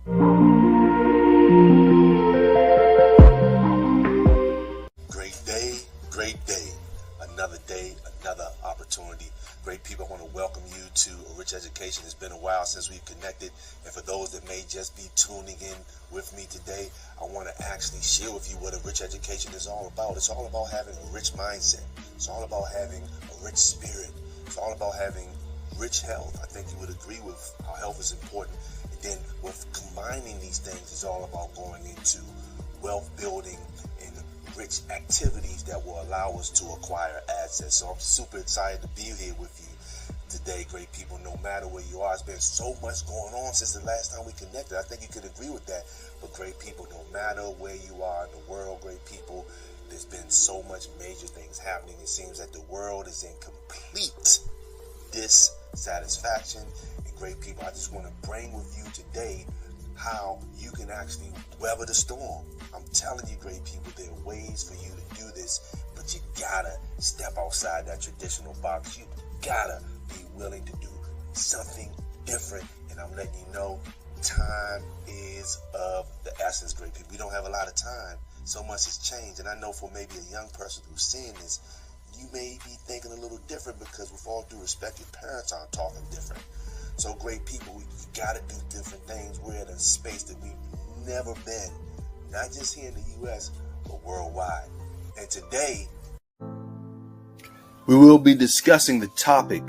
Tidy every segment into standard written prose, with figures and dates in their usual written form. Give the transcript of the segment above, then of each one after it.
Great day, another opportunity. Great people, I want to welcome you to A Rich Education. It's been a while since we've connected, and for those that may just be tuning in with me today, I want to actually share with you what A Rich Education is all about. It's all about having a rich mindset. It's all about having a rich spirit. It's all about having rich health. I think you would agree with how health is important. And then with combining these things, it's all about going into wealth building and rich activities that will allow us to acquire assets. So I'm super excited to be here with you today, great people, no matter where you are. It's been so much going on since the last time we connected. I think you could agree with that. But great people, no matter where you are in the world, great people, there's been so much major things happening. It seems that the world is in complete dissatisfaction. And great people, I just want to bring with you today how you can actually weather the storm. I'm telling you, great people, there are ways for you to do this, but you gotta step outside that traditional box. You gotta be willing to do something different. And I'm letting you know, time is of the essence, great people. We don't have a lot of time. So much has changed. And I know for maybe a young person who's seeing this, you may be thinking a little different because with all due respect, your parents aren't talking different. So great people, we gotta do different things. We're in a space that we've never been, not just here in the U.S., but worldwide. And today, we will be discussing the topic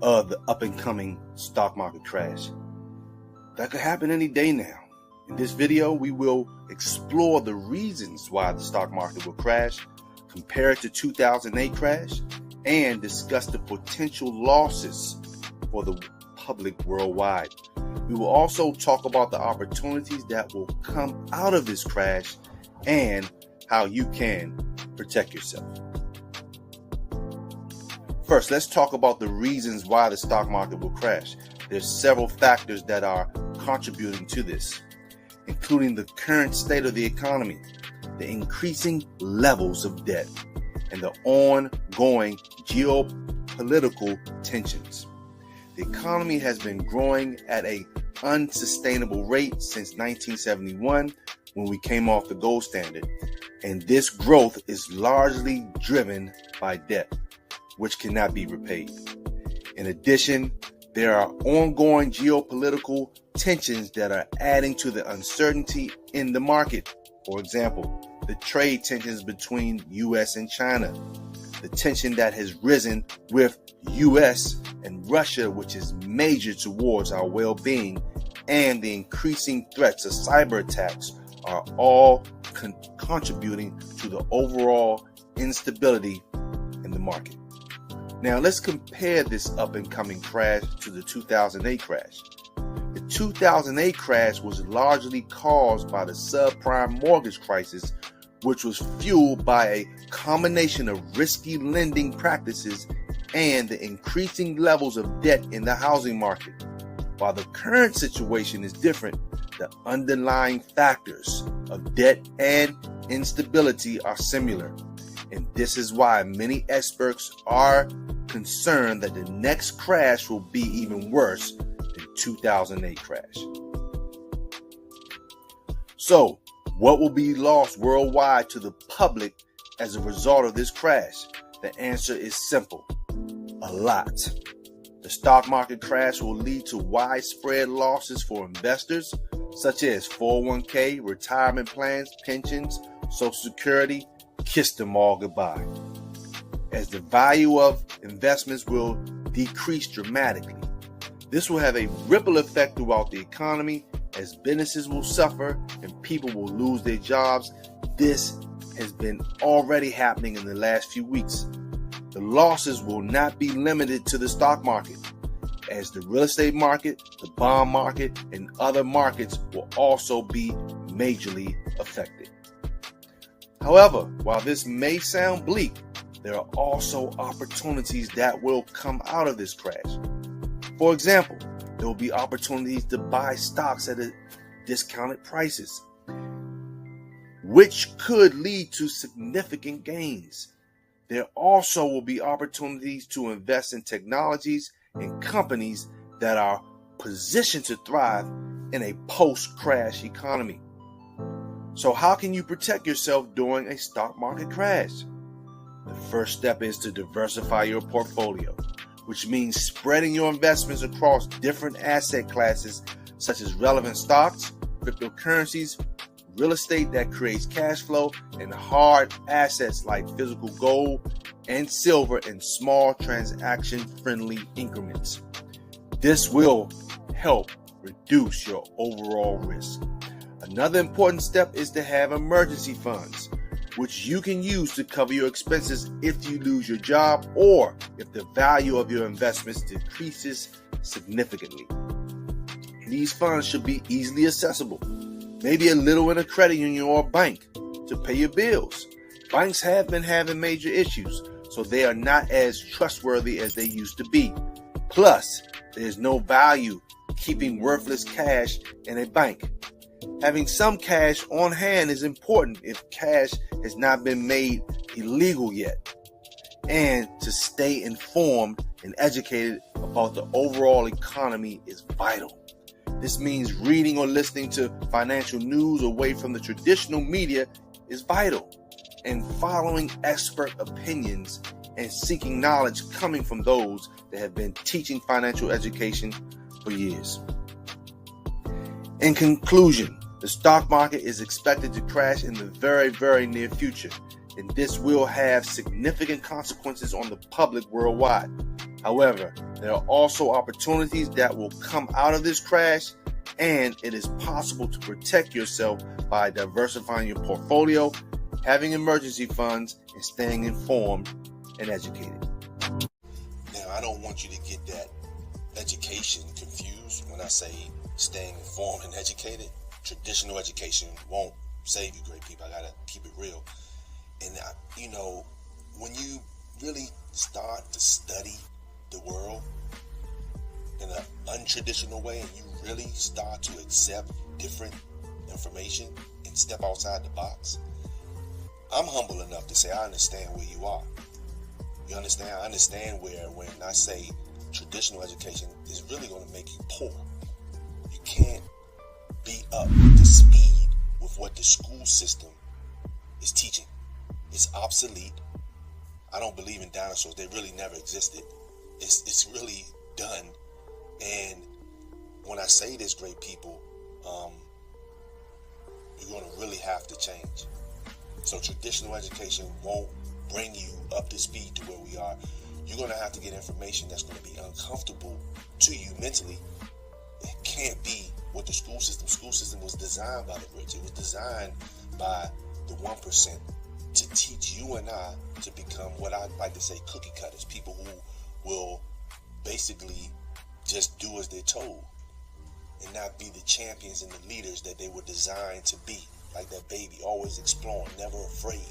of the up-and-coming stock market crash. That could happen any day now. In this video, we will explore the reasons why the stock market will crash, compare it to 2008 crash, and discuss the potential losses for the public worldwide. We will also talk about the opportunities that will come out of this crash and how you can protect yourself. First, let's talk about the reasons why the stock market will crash. There's several factors that are contributing to this, including the current state of the economy, the increasing levels of debt, and the ongoing geopolitical tensions. The economy has been growing at an unsustainable rate since 1971 when we came off the gold standard. And this growth is largely driven by debt, which cannot be repaid. In addition, there are ongoing geopolitical tensions that are adding to the uncertainty in the market. For example, the trade tensions between U.S. and China, the tension that has risen with U.S. and Russia, which is major towards our well-being, and the increasing threats of cyber attacks are all contributing to the overall instability in the market. Now let's compare this up-and-coming crash to the 2008 crash. The 2008 crash was largely caused by the subprime mortgage crisis, which was fueled by a combination of risky lending practices and the increasing levels of debt in the housing market. While the current situation is different, the underlying factors of debt and instability are similar. And this is why many experts are concerned that the next crash will be even worse than 2008 crash. So, what will be lost worldwide to the public as a result of this crash? The answer is simple: a lot. The stock market crash will lead to widespread losses for investors, such as 401k, retirement plans, pensions, Social Security. Kiss them all goodbye, as the value of investments will decrease dramatically. This will have a ripple effect throughout the economy, as businesses will suffer and people will lose their jobs. This has been already happening in the last few weeks. The losses will not be limited to the stock market, as the real estate market, the bond market, and other markets will also be majorly affected. However, while this may sound bleak, there are also opportunities that will come out of this crash. For example, there will be opportunities to buy stocks at discounted prices, which could lead to significant gains. There also will be opportunities to invest in technologies and companies that are positioned to thrive in a post-crash economy. So how can you protect yourself during a stock market crash? The first step is to diversify your portfolio, which means spreading your investments across different asset classes such as relevant stocks, cryptocurrencies, real estate that creates cash flow, and hard assets like physical gold and silver in small transaction-friendly increments. This will help reduce your overall risk. Another important step is to have emergency funds, which you can use to cover your expenses if you lose your job or if the value of your investments decreases significantly. These funds should be easily accessible, maybe a little in a credit union or a bank to pay your bills. Banks have been having major issues, so they are not as trustworthy as they used to be. Plus, there's no value keeping worthless cash in a bank. Having some cash on hand is important if cash has not been made illegal yet. And to stay informed and educated about the overall economy is vital. This means reading or listening to financial news away from the traditional media is vital, and following expert opinions and seeking knowledge coming from those that have been teaching financial education for years. In conclusion, the stock market is expected to crash in the very, very near future, and this will have significant consequences on the public worldwide. However, there are also opportunities that will come out of this crash, and it is possible to protect yourself by diversifying your portfolio, having emergency funds, and staying informed and educated. Now, I don't want you to get that education confused when I say staying informed and educated. Traditional education won't save you, great people. I gotta keep it real. And when you really start to study the world in an untraditional way, and you really start to accept different information and step outside the box, I'm humble enough to say I understand where you are. You understand? I understand where when I say traditional education is really going to make you poor. You can't be up to speed with what the school system is teaching. It's obsolete. I don't believe in dinosaurs. They really never existed. It's really done. And when I say this, great people, you're going to really have to change. So traditional education won't bring you up to speed to where we are. You're going to have to get information that's going to be uncomfortable to you mentally. It can't be what the school system. School system was designed by the rich. It was designed by the 1% to teach you and I to become what I like to say cookie cutters, people who will basically just do as they're told and not be the champions and the leaders that they were designed to be. Like that baby, always exploring, never afraid,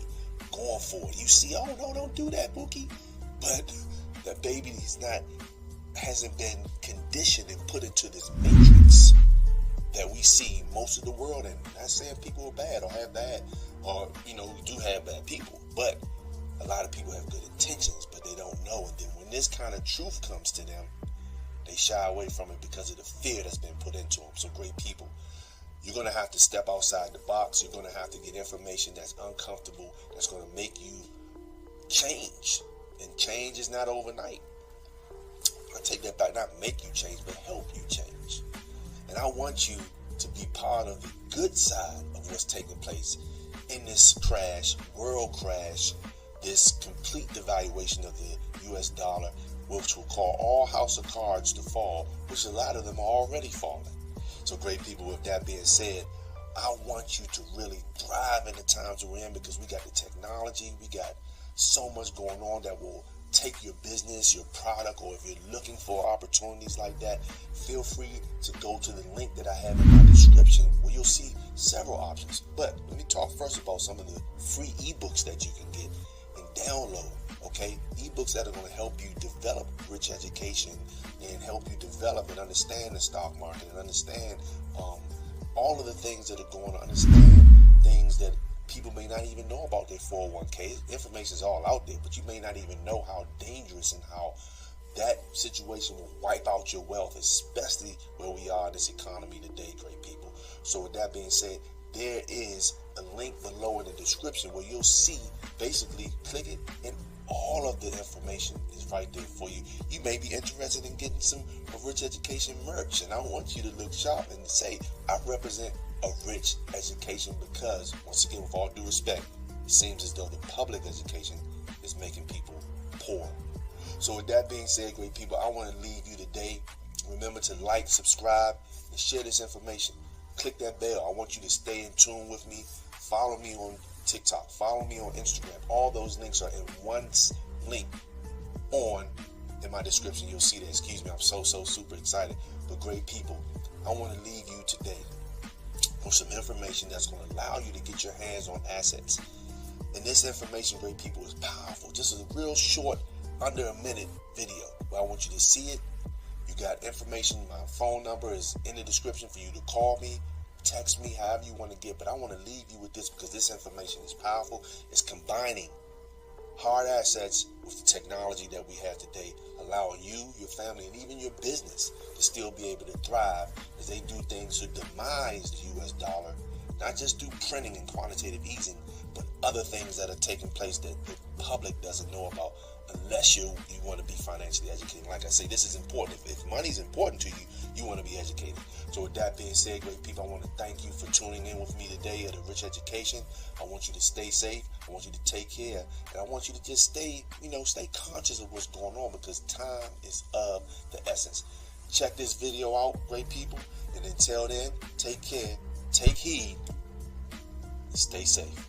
going for it. You see, oh no, don't do that, Bookie. But that baby hasn't been conditioned and put into this matrix that we see most of the world in. Not saying people are bad or have bad, or we do have bad people, but a lot of people have good intentions, but they don't know. And then when this kind of truth comes to them, they shy away from it because of the fear that's been put into them. So great people, you're going to have to step outside the box. You're going to have to get information that's uncomfortable, that's going to make you change. And change is not overnight. I take that back, not make you change, but help you change. And I want you to be part of the good side of what's taking place in this crash, world crash, this complete devaluation of the US dollar, which will cause all house of cards to fall, which a lot of them are already falling. So great people, with that being said, I want you to really thrive in the times we're in, because we got the technology, we got so much going on that will take your business, your product, or if you're looking for opportunities like that, feel free to go to the link that I have in my description where you'll see several options. But let me talk first about some of the free ebooks that you can get and download, okay? Ebooks that are going to help you develop rich education and help you develop and understand the stock market and understand all of the things that are going on, understand things that people may not even know about their 401k. Information is all out there, but you may not even know how dangerous and how that situation will wipe out your wealth, especially where we are in this economy today, great people. So with that being said, there is a link below in the description where you'll see, basically click it, and all of the information is right there for you. You may be interested in getting some Rich Education merch, and I want you to look sharp and say, I represent a rich education, because, once again, with all due respect, it seems as though the public education is making people poor. So with that being said, great people, I want to leave you today. Remember to like, subscribe, and share this information. Click that bell. I want you to stay in tune with me. Follow me on TikTok. Follow me on Instagram. All those links are in one link in my description. You'll see that. Excuse me, I'm so super excited. But great people, I want to leave you today with some information that's going to allow you to get your hands on assets. And this information, great people, is powerful. Just a real short, under a minute video, but I want you to see it. You got information. My phone number is in the description for you to call me, text me, however you want to get. But I want to leave you with this, because this information is powerful. It's combining hard assets with the technology that we have today, allowing you, your family, and even your business to still be able to thrive as they do things to demise the US dollar, not just through printing and quantitative easing, but other things that are taking place that the public doesn't know about, unless you want to be financially educated. Like I say, this is important. If money is important to you, you want to be educated. So with that being said, great people, I want to thank you for tuning in with me today at A Rich Education. I want you to stay safe. I want you to take care. And I want you to just stay conscious of what's going on, because time is of the essence. Check this video out, great people. And until then, take care, take heed, and stay safe.